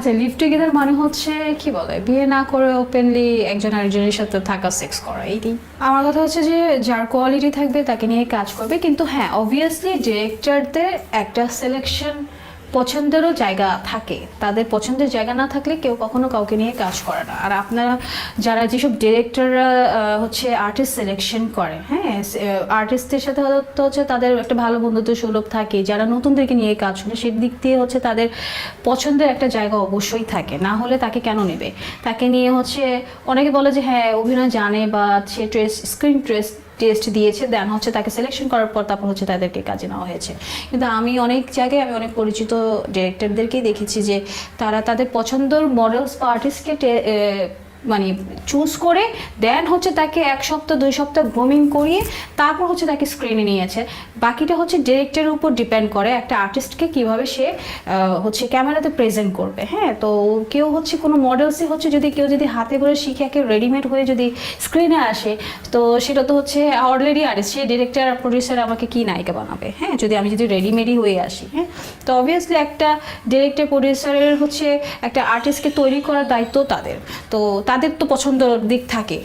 আচ্ছা, live together মানে হচ্ছে কি বলে, বিয়ে না করে ওপেনলি একজন আরেকজনের সাথে থাকা, সেক্স করা, এইটাই। আমার কথা হচ্ছে যে যার কোয়ালিটি থাকবে তাকে নিয়ে কাজ করবে, কিন্তু হ্যাঁ অবভিয়াসলি ডিরেক্টরদের একটা সিলেকশন পছন্দেরও জায়গা থাকে, তাদের পছন্দের জায়গা না থাকলে কেউ কখনো কাউকে নিয়ে কাজ করে না। আর আপনারা যারা যেসব ডিরেক্টররা হচ্ছে আর্টিস্ট সিলেকশন করে, হ্যাঁ আর্টিস্টদের সাথে হচ্ছে তাদের একটা ভালো বন্ধুত্ব সুলভ থাকে, যারা নতুনদেরকে নিয়ে কাজ করে সেদিক দিয়ে হচ্ছে তাদের পছন্দের একটা জায়গা অবশ্যই থাকে, না হলে তাকে কেন নেবে। তাকে নিয়ে হচ্ছে অনেকে বলে যে হ্যাঁ অভিনয় জানে বা সে স্ক্রিন টেস্ট দিয়েছে, দেন হচ্ছে তাকে সিলেকশন করার পর তারপর হচ্ছে তাদেরকে কাজে নেওয়া হয়েছে। কিন্তু আমি অনেক জায়গায় আমি অনেক পরিচিত ডিরেক্টরদেরকেই দেখেছি যে তারা তাদের পছন্দের মডেলস বা আর্টিস্টকে মানে চুজ করে দেন হচ্ছে তাকে 1 সপ্তাহ 2 সপ্তাহ গ্রুমিং করিয়ে তারপর হচ্ছে তাকে স্ক্রিনে নিয়েছে। বাকিটা হচ্ছে ডিরেক্টরের উপর ডিপেন্ড করে একটা আর্টিস্টকে কিভাবে সে হচ্ছে ক্যামেরাতে প্রেজেন্ট করবে। হ্যাঁ, তো কেউ হচ্ছে কোনো মডেলসই হচ্ছে যদি কেউ যদি হাতে করে শিখে একে রেডিমেড হয়ে যদি স্ক্রিনে আসে, তো সেটা তো হচ্ছে অলরেডি আর্টিস্ট, সে ডিরেক্টর আর প্রডিউসার আমাকে কি নায়িকা বানাবে, হ্যাঁ আমি যদি রেডিমেডই হয়ে আসি। হ্যাঁ, তো অবভিয়াসলি একটা ডিরেক্টর প্রডিউসারের হচ্ছে একটা আর্টিস্টকে তৈরি করার দায়িত্ব তাদের, তো তাদের তো পছন্দের দিক থাকে।